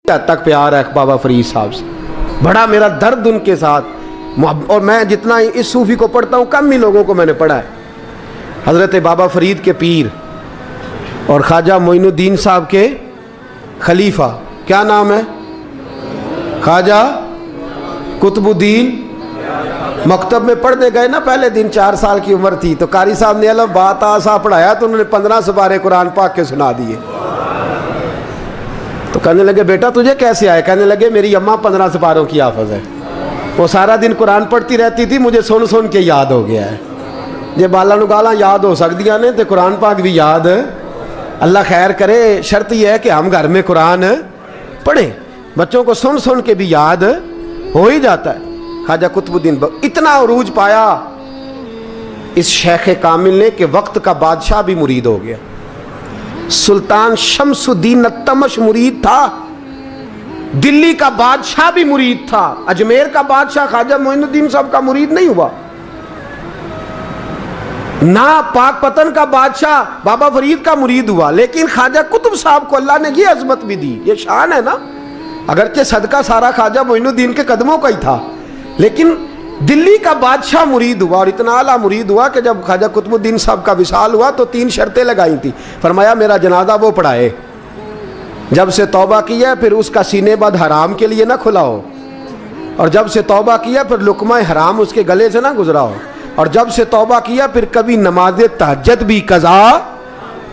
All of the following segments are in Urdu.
تک پیار ہے بابا فرید صاحب سے، بڑا میرا درد ان کے ساتھ اور میں جتنا اس صوفی کو پڑھتا ہوں کم ہی لوگوں کو میں نے پڑھا ہے۔ حضرت بابا فرید کے پیر اور خواجہ معین الدین صاحب کے خلیفہ، کیا نام ہے؟ خواجہ قطب الدین۔ مکتب میں پڑھنے گئے نا، پہلے دن 4 سال کی عمر تھی تو قاری صاحب نے الف با تا سا پڑھایا تو انہوں نے 15 سپارے قرآن پاک کے سنا دیے۔ تو کہنے لگے بیٹا تجھے کیسے آئے؟ کہنے لگے میری اماں 15 سپاروں کی حافظ ہے، وہ سارا دن قرآن پڑھتی رہتی تھی، مجھے سن سن کے یاد ہو گیا ہے۔ جے بالا نو گالاں یاد ہو سکدیاں نے تے قرآن پاک بھی یاد، اللہ خیر کرے۔ شرط یہ ہے کہ ہم گھر میں قرآن پڑھیں، بچوں کو سن سن کے بھی یاد ہو ہی جاتا ہے۔ خواجہ قطب الدین اتنا عروج پایا اس شیخ کامل نے کہ وقت کا بادشاہ بھی مرید ہو گیا۔ سلطان شمس الدین التمش مرید تھا، دلی کا بادشاہ بھی مرید تھا، اجمیر کا بادشاہ خواجہ معین الدین صاحب کا مرید نہیں ہوا، نہ پاک پتن کا بادشاہ بابا فرید کا مرید ہوا، لیکن خواجہ قطب صاحب کو اللہ نے یہ عظمت بھی دی۔ یہ شان ہے نا، اگرچہ صدقہ سارا خواجہ معین الدین کے قدموں کا ہی تھا، لیکن دلی کا بادشاہ مرید ہوا، اور اتنا اعلیٰ مرید ہوا کہ جب خواجہ قطب الدین صاحب کا وصال ہوا تو 3 شرطیں لگائی تھی۔ فرمایا میرا جنازہ وہ پڑھائے، جب سے توبہ کیا پھر اس کا سینے بد حرام کے لیے نہ کھلا ہو، اور جب سے توبہ کیا پھر لقمہ حرام اس کے گلے سے نہ گزرا ہو، اور جب سے توبہ کیا پھر کبھی نماز تہجد بھی قضا۔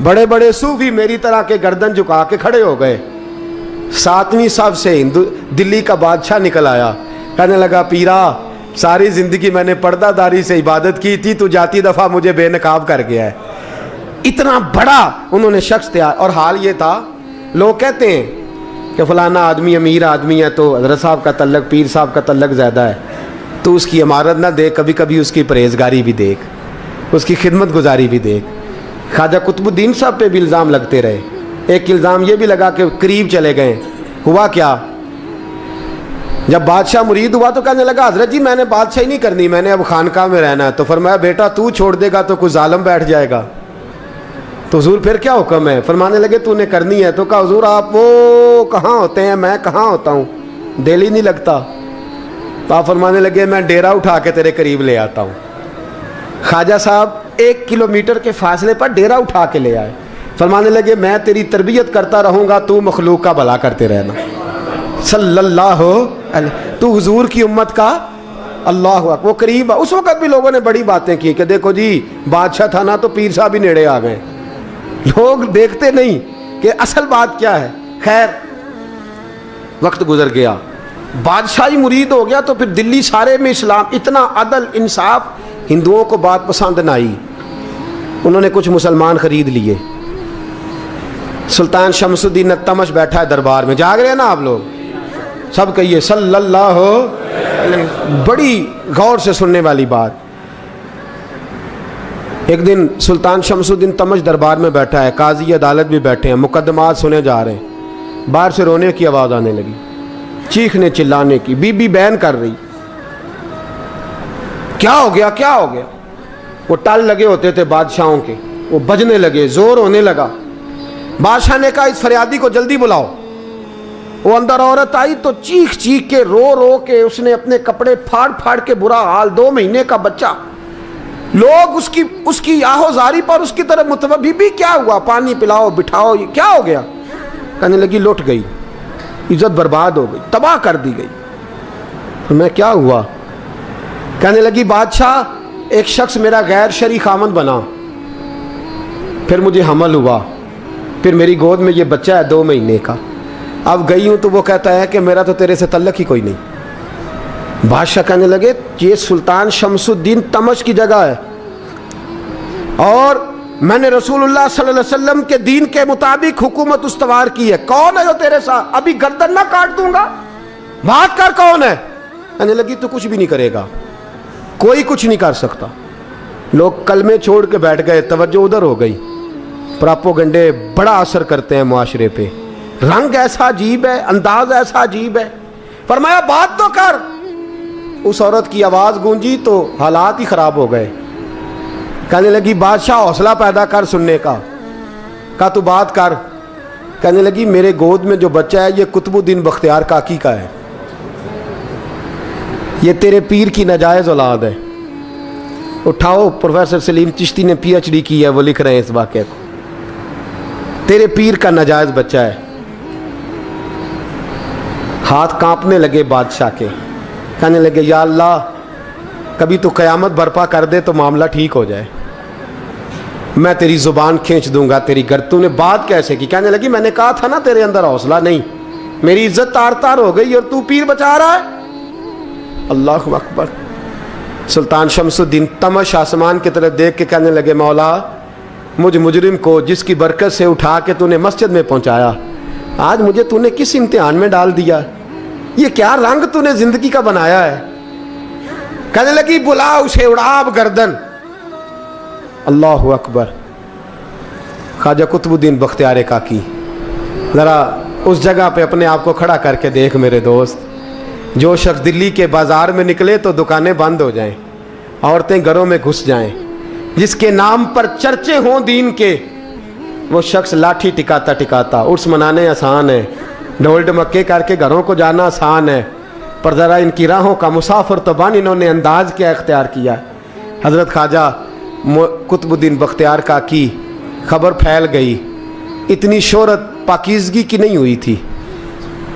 بڑے بڑے صوفی میری طرح کے گردن جھکا کے کھڑے ہو گئے۔ 7ویں صف سے دلی کا بادشاہ نکل آیا، کہنے لگا پیرا ساری زندگی میں نے پردہ داری سے عبادت کی تھی، تو جاتی دفعہ مجھے بے نقاب کر گیا ہے۔ اتنا بڑا انہوں نے شخص تیار، اور حال یہ تھا لوگ کہتے ہیں کہ فلانا آدمی امیر آدمی ہے تو حضرت صاحب کا تعلق پیر صاحب کا تعلق زیادہ ہے، تو اس کی عمارت نہ دیکھ، کبھی کبھی اس کی پرہیزگاری بھی دیکھ، اس کی خدمت گزاری بھی دیکھ۔ خواجہ قطب الدین صاحب پہ بھی الزام لگتے رہے۔ ایک الزام یہ بھی لگا کہ قریب چلے گئے۔ ہوا کیا؟ جب بادشاہ مرید ہوا تو کہنے لگا حضرت جی میں نے بادشاہی نہیں کرنی، میں نے اب خانقاہ میں رہنا ہے۔ تو فرمایا بیٹا تو چھوڑ دے گا تو کوئی ظالم بیٹھ جائے گا، تو حضور پھر کیا حکم ہے؟ فرمانے لگے تو نے کرنی ہے۔ تو کہا حضور آپ وہ کہاں ہوتے ہیں، میں کہاں ہوتا ہوں، دل ہی نہیں لگتا۔ تو آپ فرمانے لگے میں ڈیرا اٹھا کے تیرے قریب لے آتا ہوں۔ خواجہ صاحب 1 کلومیٹر کے فاصلے پر ڈیرا اٹھا کے لے آئے۔ فرمانے لگے میں تیری تربیت کرتا رہوں گا، تو مخلوق کا بھلا کرتے رہنا۔ صلی اللہ علیہ، تو حضور کی امت کا اللہ اکبر۔ وہ قریب، اس وقت بھی لوگوں نے بڑی باتیں کی کہ دیکھو جی بادشاہ تھا نا تو پیر صاحب ہی نیڑے آ گئے۔ لوگ دیکھتے نہیں کہ اصل بات کیا ہے۔ خیر وقت گزر گیا، بادشاہی مرید ہو گیا، تو پھر دلی سارے میں اسلام، اتنا عدل انصاف، ہندوؤں کو بات پسند نہ آئی، انہوں نے کچھ مسلمان خرید لیے۔ سلطان شمس الدین التمش بیٹھا ہے دربار میں، جاگ رہے ہیں نا آپ لوگ؟ سب کہیے صلی اللہ علیہ۔ بڑی غور سے سننے والی بات۔ ایک دن سلطان شمس الدین تمش دربار میں بیٹھا ہے، قاضی عدالت بھی بیٹھے ہیں، مقدمات سنے جا رہے ہیں۔ باہر سے رونے کی آواز آنے لگی، چیخنے چلانے کی، بی بی بیان کر رہی۔ کیا ہو گیا کیا ہو گیا؟ وہ ٹال لگے ہوتے تھے بادشاہوں کے، وہ بجنے لگے، زور ہونے لگا۔ بادشاہ نے کہا اس فریادی کو جلدی بلاؤ۔ وہ اندر عورت آئی تو چیخ چیخ کے رو رو کے اس نے اپنے کپڑے پھاڑ پھاڑ کے، برا حال، 2 مہینے کا بچہ، لوگ اس کی آہو زاری پر اس کی طرف متوجہ۔ بی بی کیا ہوا؟ پانی پلاؤ، بٹھاؤ، یہ کیا ہو گیا؟ کہنے لگی لٹ گئی، عزت برباد ہو گئی، تباہ کر دی گئی۔ تو میں کیا ہوا؟ کہنے لگی بادشاہ ایک شخص میرا غیر شرعی خامند بنا، پھر مجھے حمل ہوا، پھر میری گود میں یہ بچہ ہے 2 مہینے کا، اب گئی ہوں تو وہ کہتا ہے کہ میرا تو تیرے سے تعلق ہی کوئی نہیں۔ بادشاہ کہنے لگے یہ سلطان شمس الدین تمش کی جگہ ہے، اور میں نے رسول اللہ صلی اللہ علیہ وسلم کے دین کے مطابق حکومت استوار کی ہے، کون ہے جو تیرے ساتھ؟ ابھی گردن نہ کاٹ دوں گا، بات کر کون ہے؟ کہنے لگی تو کچھ بھی نہیں کرے گا، کوئی کچھ نہیں کر سکتا۔ لوگ کلمے چھوڑ کے بیٹھ گئے، توجہ ادھر ہو گئی۔ پراپوگنڈے بڑا اثر کرتے ہیں معاشرے پہ، رنگ ایسا عجیب ہے، انداز ایسا عجیب ہے۔ فرمایا بات تو کر۔ اس عورت کی آواز گونجی تو حالات ہی خراب ہو گئے۔ کہنے لگی بادشاہ حوصلہ پیدا کر سننے کا۔ کہا تو بات کر۔ کہنے لگی میرے گود میں جو بچہ ہے یہ قطب الدین بختیار کاکی کا ہے، یہ تیرے پیر کی ناجائز اولاد ہے۔ اٹھاؤ، پروفیسر سلیم چشتی نے پی ایچ ڈی کی ہے، وہ لکھ رہے ہیں اس واقعے کو، تیرے پیر کا ناجائز بچہ ہے۔ ہاتھ کانپنے لگے بادشاہ کے، کہنے لگے یا اللہ کبھی تو قیامت برپا کر دے تو معاملہ ٹھیک ہو جائے، میں تیری زبان کھینچ دوں گا تیری تو نے بات کیسے کی؟ کہنے لگی میں نے کہا تھا نا تیرے اندر حوصلہ نہیں، میری عزت تار تار ہو گئی اور تو پیر بچا رہا ہے۔ اللہ اکبر۔ سلطان شمس الدین تمش آسمان کی طرف دیکھ کے کہنے لگے مولا مجھ مجرم کو جس کی برکت سے اٹھا کے تو نے مسجد میں پہنچایا، آج مجھے تو نے کس امتحان میں ڈال دیا؟ یہ کیا رنگ تو نے زندگی کا بنایا ہے؟ کہنے لگی بلا اسے، اڑاب گردن۔ اللہ اکبر۔ خواجہ قطب الدین بختیار کاکی، ذرا اس جگہ پہ اپنے آپ کو کھڑا کر کے دیکھ میرے دوست، جو شخص دلی کے بازار میں نکلے تو دکانیں بند ہو جائیں، عورتیں گھروں میں گھس جائیں، جس کے نام پر چرچے ہوں دین کے، وہ شخص لاٹھی ٹکاتا ٹکاتا، عرس منانے آسان ہے، ڈھول ڈمکے کر کے گھروں کو جانا آسان ہے، پر ذرا ان کی راہوں کا مسافر تو بن انہوں نے انداز کیا اختیار کیا۔ حضرت خواجہ قطب الدین بختیار کاکی، خبر پھیل گئی، اتنی شہرت پاکیزگی کی نہیں ہوئی تھی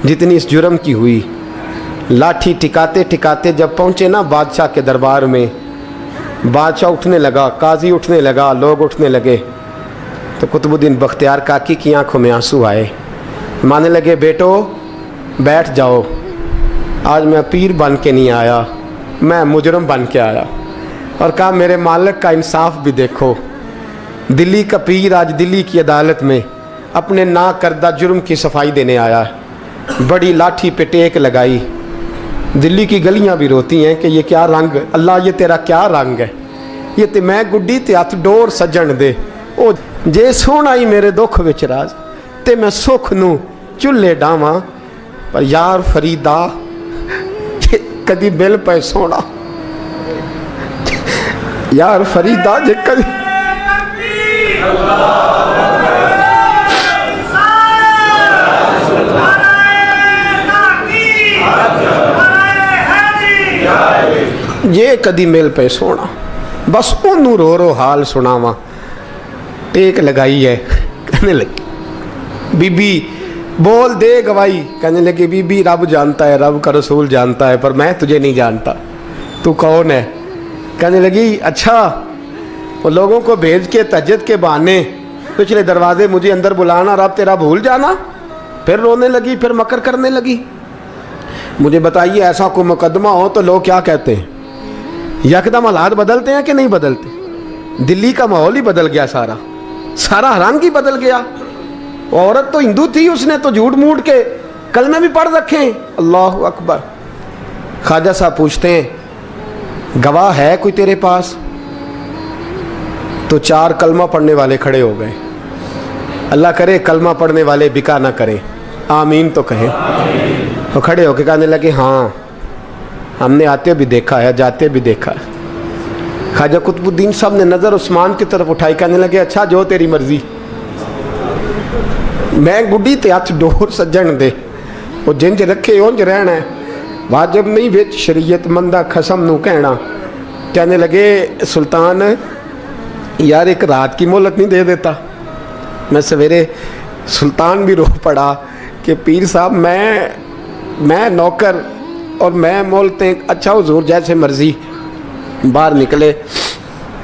جتنی اس جرم کی ہوئی۔ لاٹھی ٹکاتے ٹکاتے جب پہنچے نا بادشاہ کے دربار میں، بادشاہ اٹھنے لگا، قاضی اٹھنے لگا، لوگ اٹھنے لگے، تو قطب الدین بختیار کاکی کی آنکھوں میں آنسو آئے، مانے لگے بیٹو بیٹھ جاؤ، آج میں پیر بن کے نہیں آیا، میں مجرم بن کے آیا۔ اور کہا میرے مالک کا انصاف بھی دیکھو، دلی کا پیر آج دلی کی عدالت میں اپنے نا کردہ جرم کی صفائی دینے آیا ہے، بڑی لاٹھی پہ ٹیک لگائی، دلی کی گلیاں بھی روتی ہیں کہ یہ کیا رنگ، اللہ یہ تیرا کیا رنگ ہے، یہ تے میں گڈی تے ہاتھ ڈور سجن دے، او جے سونا ہی میرے دکھ وچ راز، تے میں سکھ نو چلے ڈاواں، پر یار فریدا کدی بل پہ سونا، یار فریدا جے کدی یہ کدی مل پہ سونا، بس انہوں رو رو حال سناواں، ٹیک لگائی ہے، کہنے لگی بی بی بول دے گواہی، کہنے لگی بی بی رب جانتا ہے، رب کا رسول جانتا ہے، پر میں تجھے نہیں جانتا، تو کون ہے؟ کہنے لگی اچھا وہ لوگوں کو بھیج کے تہجد کے بہانے پچھلے دروازے مجھے اندر بلانا، رب تیرا بھول جانا؟ پھر رونے لگی، پھر مکر کرنے لگی۔ مجھے بتائیے ایسا کوئی مقدمہ ہو تو لوگ کیا کہتے ہیں؟ یکدم حالات بدلتے ہیں کہ نہیں بدلتے؟ دلی کا ماحول ہی بدل گیا، سارا رنگ ہی بدل گیا۔ عورت تو ہندو تھی، اس نے تو جھوٹ موٹ کے کلمے بھی پڑھ رکھے ہیں۔ اللہ اکبر۔ خواجہ صاحب پوچھتے ہیں گواہ ہے کوئی تیرے پاس؟ تو 4 کلمہ پڑھنے والے کھڑے ہو گئے۔ اللہ کرے کلمہ پڑھنے والے بکا نہ کریں، آمین تو کہیں۔ تو کھڑے ہو کے کہنے لگے ہاں ہم نے آتے بھی دیکھا ہے، جاتے بھی دیکھا ہے۔ خواجہ قطب الدین صاحب نے نظر عثمان کی طرف اٹھائی، کہنے لگے اچھا جو تیری مرضی، میں گڈی تے ہاتھ ڈور سجن دے، وہ جنج رکھے اونج رہنا ہے، واجب نہیں وچ شریعت مندہ قسم نو کہنا۔ کہنے لگے سلطان یار ایک رات کی مہلت نہیں دے دیتا؟ میں سویرے سلطان بھی رو پڑا کہ پیر صاحب میں نوکر اور میں مولتے، اچھا حضور جیسے مرضی۔ باہر نکلے،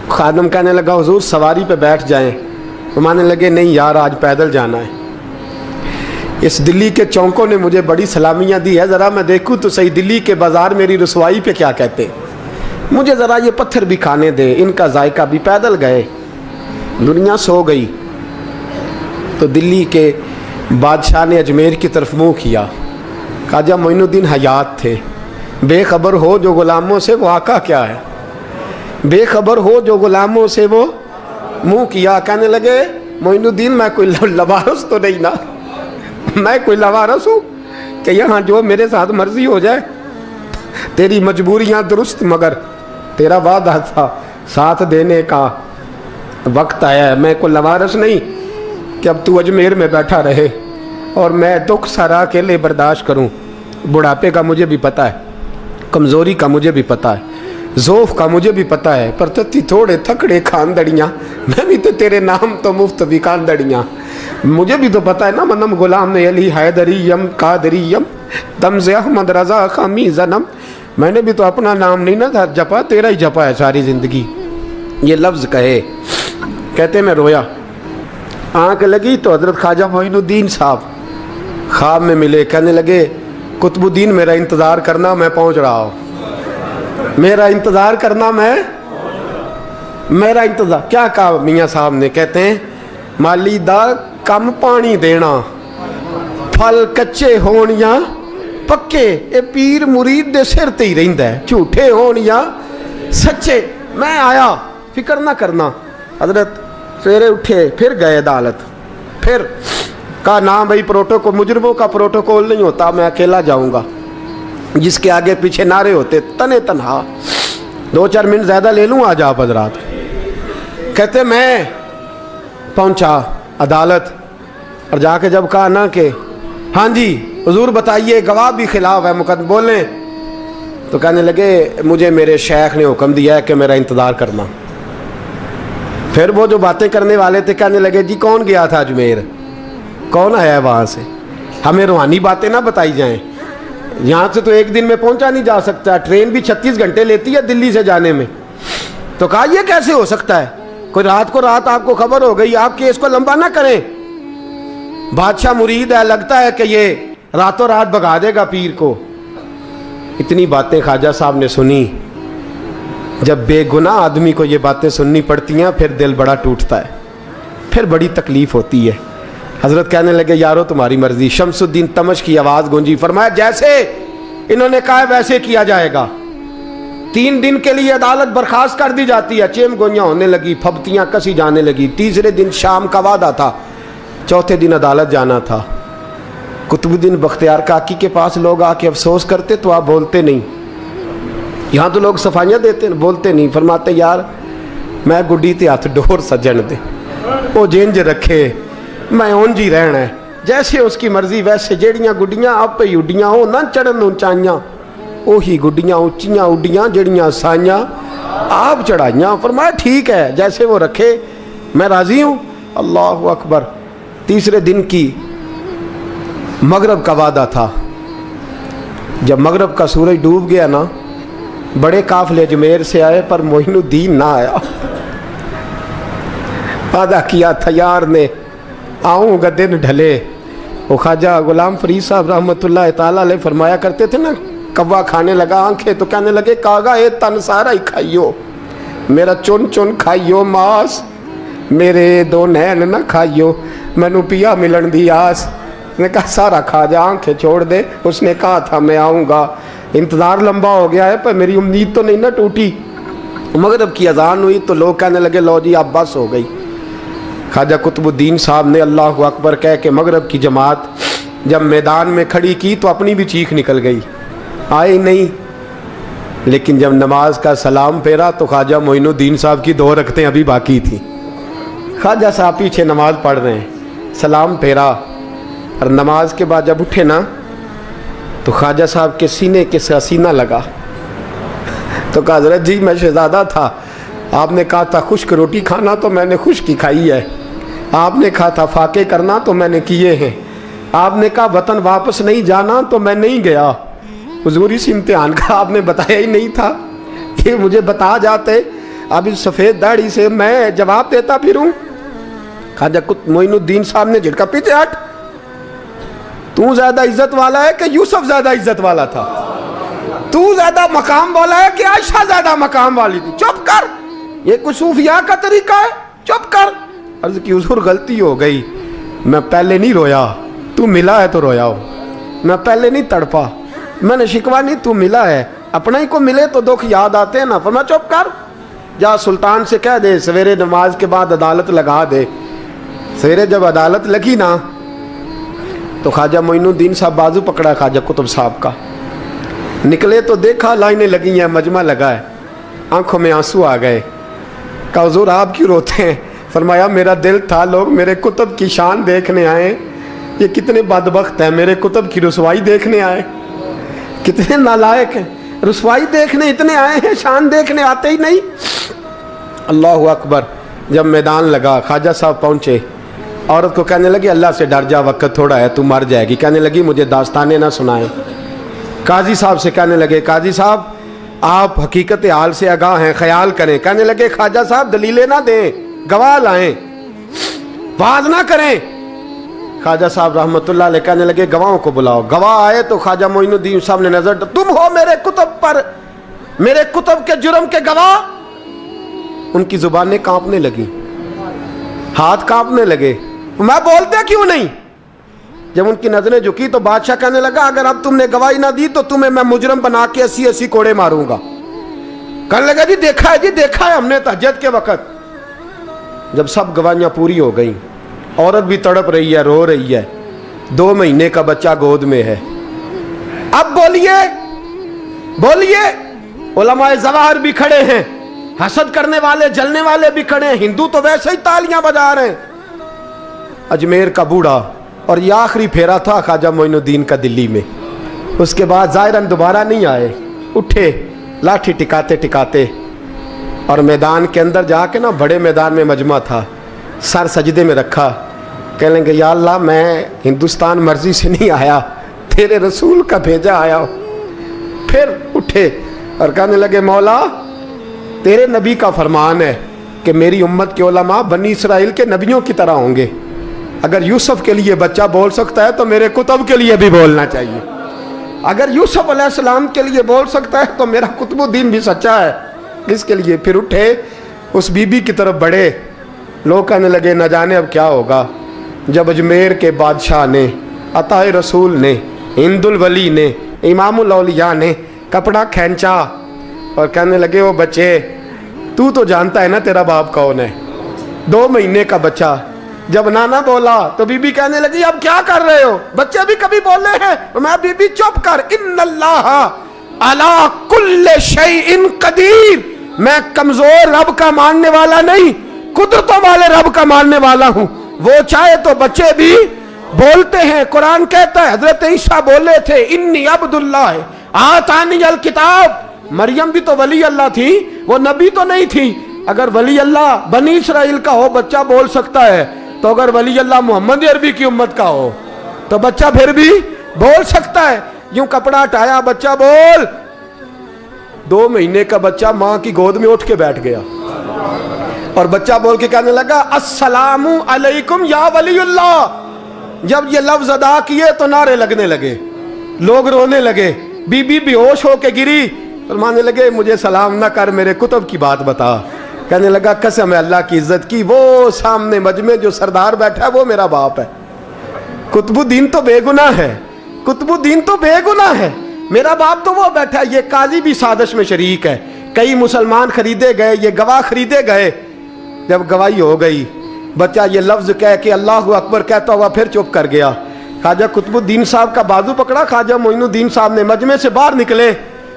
خادم کہنے لگا حضور سواری پہ بیٹھ جائیں، وہ مانے لگے نہیں یار آج پیدل جانا ہے، اس دلی کے چونکوں نے مجھے بڑی سلامیاں دی ہے، ذرا میں دیکھوں تو صحیح دلی کے بازار میری رسوائی پہ کیا کہتے، مجھے ذرا یہ پتھر بھی کھانے دے، ان کا ذائقہ بھی۔ پیدل گئے، دنیا سو گئی تو دلی کے بادشاہ نے اجمیر کی طرف منہ کیا۔ خواجہ معین الدین حیات تھے، بے خبر ہو جو غلاموں سے وہ آقا کیا ہے، بے خبر ہو جو غلاموں سے وہ منہ کیا۔ کہنے لگے معین الدین میں کوئی لوارس تو نہیں نا، میں کوئی لوارس ہوں کہ یہاں جو میرے ساتھ مرضی ہو جائے؟ تیری مجبوریاں درست، مگر تیرا وعدہ تھا ساتھ دینے کا، وقت آیا ہے، میں کوئی لوارس نہیں کہ اب تو اجمیر میں بیٹھا رہے۔ اور میں دکھ سارا اکیلے برداشت کروں. بڑھاپے کا مجھے بھی پتہ ہے, کمزوری کا مجھے بھی پتہ ہے, ذوف کا مجھے بھی پتہ ہے, پر تتی تھوڑے تھکڑے خاندڑیاں, میں بھی تو تیرے نام تو مفت بھی خاندڑیاں. مجھے بھی تو پتہ ہے نا, منم غلام علی حیدریم قادریم تمز احمد رضا خامی زنم. میں نے بھی تو اپنا نام نہیں نا جپا, تیرا ہی جپا ہے ساری زندگی. یہ لفظ کہے, کہتے میں رویا. آنکھ لگی تو حضرت خواجہ معین الدین صاحب خواب میں ملے. کہنے لگے قطب الدین میرا انتظار کرنا, میں پہنچ رہا ہوں. میرا انتظار کرنا, میرا انتظار. کیا کہا میاں صاحب نے؟ کہتے ہیں مالی دا کم پانی دینا, پھل کچے ہون یا پکے, اے پیر مرید دے سر تے ہی رہندا ہے, جھوٹے ہون یا سچے. میں آیا, فکر نہ کرنا. حضرت سویرے اٹھے, پھر گئے عدالت. پھر کہا نہ بھائی پروٹوکول, مجرموں کا پروٹوکول نہیں ہوتا, میں اکیلا جاؤں گا. جس کے آگے پیچھے نعرے ہوتے تنے تنہا. 2-4 منٹ زیادہ لے لوں آج آپ حضرات. کہتے میں پہنچا عدالت, اور جا کے جب کہا نا کہ ہاں جی حضور بتائیے, گواہ بھی خلاف ہے, مقدم بولیں, تو کہنے لگے مجھے میرے شیخ نے حکم دیا ہے کہ میرا انتظار کرنا. پھر وہ جو باتیں کرنے والے تھے کہنے لگے جی کون گیا تھا اجمیر, کون آیا ہے وہاں سے, ہمیں روحانی باتیں نہ بتائی جائیں. یہاں سے تو ایک دن میں پہنچا نہیں جا سکتا, ٹرین بھی 36 گھنٹے لیتی ہے دلی سے جانے میں. تو کہا یہ کیسے ہو سکتا ہے, کوئی رات کو رات آپ کو خبر ہو گئی, آپ کیس کو لمبا نہ کریں. بادشاہ مرید ہے, لگتا ہے کہ یہ راتوں رات بھگا دے گا پیر کو. اتنی باتیں خواجہ صاحب نے سنی. جب بے گناہ آدمی کو یہ باتیں سننی پڑتی ہیں پھر دل بڑا ٹوٹتا ہے, پھر بڑی تکلیف ہوتی ہے. حضرت کہنے لگے یارو تمہاری مرضی. شمس الدین تمش کی آواز گونجی, فرمایا جیسے انہوں نے کہا ویسے کیا جائے گا. 3 دن کے لیے عدالت برخاست کر دی جاتی ہے. چیم گوئیاں ہونے لگی, پھبتیاں کسی جانے لگی. تیسرے دن شام کا وعدہ تھا, چوتھے دن عدالت جانا تھا. قطب الدین بختیار کاکی کے پاس لوگ آ کے افسوس کرتے تو آپ بولتے نہیں. یہاں تو لوگ صفائیاں دیتے ہیں, بولتے نہیں. فرماتے یار میں گڈی تے ہاتھ ڈور سجن دے, وہ جنج رکھے, میں اونج ہی رہنا ہے, جیسے اس کی مرضی ویسے. جیڑیاں گڈیاں آپ پہ اڈیاں ہو نہ چڑھن اونچائیاں, وہی گڈیاں اونچیاں اڈیاں جیڑیاں سائیاں آپ چڑھائیاں. فرمایا ٹھیک ہے, جیسے وہ رکھے میں راضی ہوں. اللہ اکبر. تیسرے دن کی مغرب کا وعدہ تھا. جب مغرب کا سورج ڈوب گیا نا, بڑے قافلے اجمیر سے آئے پر معین الدین نہ آیا. وعدہ کیا تھا یار نے, آؤں گا دن ڈھلے. وہ خواجہ غلام فرید صاحب رحمۃ اللہ تعالیٰ علیہ فرمایا کرتے تھے نا, کوا کھانے لگا آنکھیں تو کہنے لگے کاغا اے تن سارا ہی کھائیو, میرا چن چن کھائیو ماس, میرے 2 نین نہ کھائیو, مینو پیا ملن دی آس. نے کہا سارا کھا جا, آنکھیں چھوڑ دے. اس نے کہا تھا میں آؤں گا, انتظار لمبا ہو گیا ہے پر میری امید تو نہیں نہ ٹوٹی. مغرب کی اذان ہوئی تو لوگ کہنے لگے لو جی اب بس ہو گئی. خواجہ قطب الدین صاحب نے اللہ اکبر کہہ کے مغرب کی جماعت جب میدان میں کھڑی کی تو اپنی بھی چیخ نکل گئی, آئے نہیں. لیکن جب نماز کا سلام پھیرا تو خواجہ معین الدین صاحب کی 2 رکعتیں ابھی باقی تھیں. خواجہ صاحب پیچھے نماز پڑھ رہے ہیں, سلام پھیرا, اور نماز کے بعد جب اٹھے نا تو خواجہ صاحب کے سینے کے سینہ لگا. تو کہا حضرت جی میں شہزادہ تھا, آپ نے کہا تھا خشک روٹی کھانا تو میں نے خشک کی کھائی ہے, آپ نے کہا تھا فاقے کرنا تو میں نے کیے ہیں, آپ نے کہا وطن واپس نہیں جانا تو میں نہیں گیا. حضور اس امتحان کا آپ نے بتایا ہی نہیں تھا, یہ مجھے بتا جاتے اب اس سفید داڑھی سے میں جواب دیتا پھروں. خواجہ معین الدین صاحب نے جھٹکا, پیچھے ہٹ, تو زیادہ عزت والا ہے کہ یوسف زیادہ عزت والا تھا, تو زیادہ مقام والا ہے کہ عائشہ زیادہ مقام والی تھی, چپ کر, یہ کوئی صوفیاء کا طریقہ ہے, چپ کر. عرض کی حضور غلطی ہو گئی, میں پہلے نہیں رویا, تو ملا ہے تو رویا ہو, میں پہلے نہیں تڑپا, میں نے شکوا نہیں, تو ملا ہے, اپنا ہی کو ملے تو دکھ یاد آتے ہیں نا. فرمایا چپ کر, جا سلطان سے کہہ دے سویرے نماز کے بعد عدالت لگا دے. سویرے جب عدالت لگی نا تو خواجہ معین الدین صاحب بازو پکڑا خواجہ قطب صاحب کا, نکلے تو دیکھا لائنیں لگی ہیں, مجمع لگا ہے, آنکھوں میں آنسو آ گئے. کہا حضور آپ کیوں روتے ہیں؟ فرمایا میرا دل تھا لوگ میرے قطب کی شان دیکھنے آئیں, یہ کتنے بدبخت ہیں، میرے کتب کی رسوائی دیکھنے آئے، کتنے نالائق ہیں، رسوائی دیکھنے اتنے آئے ہیں، شان دیکھنے آتے ہی نہیں۔ اللہ اکبر۔ جب میدان لگا خواجہ صاحب پہنچے، عورت کو کہنے لگی اللہ سے ڈر جا، وقت تھوڑا ہے، تو مر جائے گی۔ کہنے لگی مجھے داستانیں نہ سنائیں۔ قاضی صاحب سے کہنے لگے قاضی صاحب آپ حقیقت حال سے آگاہ ہیں، خیال کریں۔ کہنے لگے خواجہ صاحب دلیلیں نہ دیں، گواہ لائیں، واز نہ کریں۔ خواجہ صاحب رحمت اللہ علیہ کہنے لگے گواہوں کو بلاؤ۔ گواہ آئے تو خواجہ معین الدین صاحب نے نظر، تم ہو میرے کتب پر، میرے کتب کے جرم کے گواہ؟ ان کی زبانیں کانپنے لگی، ہاتھ کانپنے لگے، میں بولتے کیوں نہیں؟ جب ان کی نظریں جھکی تو بادشاہ کہنے لگا اگر اب تم نے گواہی نہ دی تو تمہیں میں مجرم بنا کے 80 کوڑے ماروں گا۔ کہنے لگا جی دیکھا ہے ہم نے تہجد کے وقت۔ جب سب گواہیاں پوری ہو گئیں، عورت بھی تڑپ رہی ہے، رو رہی ہے، 2 مہینے کا بچہ گود میں ہے۔ اب بولیے، علماء ظواہر بھی کھڑے ہیں، حسد کرنے والے جلنے والے بھی کھڑے ہیں، ہندو تو ویسے ہی تالیاں بجا رہے ہیں۔ اجمیر کا بوڑھا، اور یہ آخری پھیرا تھا خواجہ معین الدین کا دلی میں، اس کے بعد ظاہراً دوبارہ نہیں آئے، اٹھے لاٹھی ٹکاتے ٹکاتے اور میدان کے اندر جا کے نا، بڑے میدان میں مجمع تھا، سر سجدے میں رکھا، کہنے لگے یا اللہ میں ہندوستان مرضی سے نہیں آیا، تیرے رسول کا بھیجا آیا ہوں۔ پھر اٹھے اور کہنے لگے مولا تیرے نبی کا فرمان ہے کہ میری امت کے علماء بنی اسرائیل کے نبیوں کی طرح ہوں گے، اگر یوسف کے لیے بچہ بول سکتا ہے تو میرے کتب کے لیے بھی بولنا چاہیے، اگر یوسف علیہ السلام کے لیے بول سکتا ہے تو میرا قطب الدین بھی سچا ہے، اس کے لیے۔ پھر اٹھے اس بی بی کی طرف بڑھے، لوگ کہنے لگے نہ جانے اب کیا ہوگا۔ جب اجمیر کے بادشاہ نے، عطا رسول نے، ہند الولی نے، امام الاولیاء نے کپڑا کھینچا اور کہنے لگے وہ بچے تو جانتا ہے نا تیرا باپ کون ہے، 2 مہینے کا بچہ۔ جب نانا بولا تو بی بی کہنے لگی اب کیا کر رہے ہو، بچے بھی کبھی بولے ہیں؟ میں بی بی چپ کر، ان اللہ علی کل شیء قدیر، میں کمزور رب کا ماننے والا نہیں، قدرتوں والے رب کا ماننے والا ہوں، وہ چاہے تو بچے بھی بولتے ہیں۔ قرآن کہتا ہے حضرت عیسیٰ بولے تھے انی عبد اللہ آتانی الکتاب، مریم بھی تو ولی اللہ تھی، وہ نبی تو نہیں تھی۔ اگر ولی اللہ بنی اسرائیل کا ہو بچہ بول سکتا ہے، تو اگر ولی اللہ محمد عربی کی امت کا ہو تو بچہ پھر بھی بول سکتا ہے۔ یوں کپڑا ہٹایا، بچہ بول، 2 مہینے کا بچہ ماں کی گود میں اٹھ کے بیٹھ گیا اور بچہ بول کے کہنے لگا السلام علیکم یا ولی اللہ۔ جب یہ لفظ ادا کیے تو نعرے لگنے لگے، لوگ رونے لگے، بی بی بے ہوش ہو کے گری، فرمانے لگے مجھے سلام نہ کر، میرے کتب کی بات بتا۔ کہنے لگا قسم ہے اللہ کی عزت کی، وہ سامنے مجمع جو سردار بیٹھا ہے وہ میرا باپ ہے، قطب الدین تو بے گناہ ہے، قطب الدین تو بے گناہ ہے، میرا باپ تو وہ بیٹھا ہے۔ یہ قاضی بھی سازش میں شریک ہے، کئی مسلمان خریدے گئے، یہ گواہ خریدے گئے۔ جب گواہی ہو گئی، بچہ یہ لفظ کہہ کے اللہ اکبر کہتا ہوا پھر چپ کر گیا۔ خواجہ قطب الدین صاحب کا بازو پکڑا، خواجہ معین الدین صاحب نے مجمع سے باہر نکلے،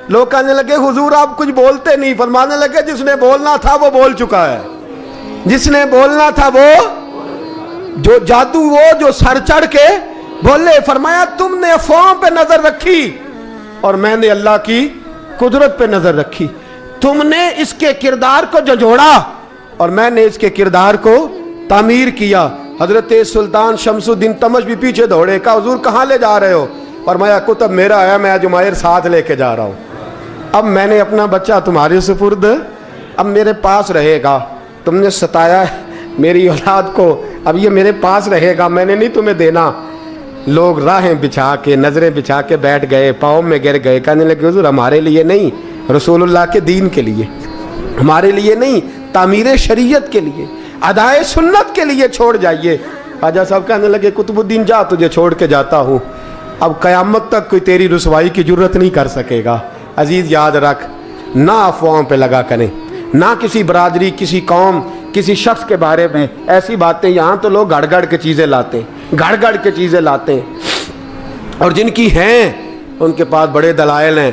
لوگ کہنے لگے حضور آپ کچھ بولتے نہیں، فرمانے لگے جس نے بولنا تھا وہ بول چکا ہے، جس نے بولنا تھا وہ، جو جادو وہ جو سر چڑھ کے بولے۔ فرمایا تم نے افواہوں پہ نظر رکھی اور میں نے اللہ کی قدرت پہ نظر رکھی، تم نے اس کے کردار کو جھنجھوڑا اور میں نے اس کے کردار کو تعمیر کیا۔ حضرت سلطان شمس الدین تمش بھی پیچھے دوڑے، کہا حضور کہاں لے جا رہے ہو؟ فرمایا کتب میرا ہے، میں جمائر ساتھ لے کے جا رہا ہوں، اب میں نے اپنا بچہ تمہارے سپرد، اب میرے پاس رہے گا، تم نے ستایا ہے میری اولاد کو، اب یہ میرے پاس رہے گا، میں نے نہیں تمہیں دینا۔ لوگ راہیں بچھا کے، نظریں بچھا کے بیٹھ گئے، پاؤں میں گر گئے، کہنے لگے حضور ہمارے لیے نہیں، رسول اللہ کے دین کے لیے، ہمارے لیے نہیں، تعمیر شریعت کے لیے، ادائے سنت کے لیے چھوڑ جائیے۔ خواجہ صاحب کہنے لگے قطب الدین جا، تجھے چھوڑ کے جاتا ہوں، اب قیامت تک کوئی تیری رسوائی کی جرت نہیں کر سکے گا۔ عزیز یاد رکھ، نہ افواہوں پہ لگا کریں، نہ کسی برادری، کسی قوم، کسی شخص کے بارے میں ایسی باتیں، یہاں تو لوگ گڑ گڑ کے چیزیں لاتے ہیں، گڑ گڑ کے چیزیں لاتے ہیں، اور جن کی ہیں ان کے پاس بڑے دلائل ہیں۔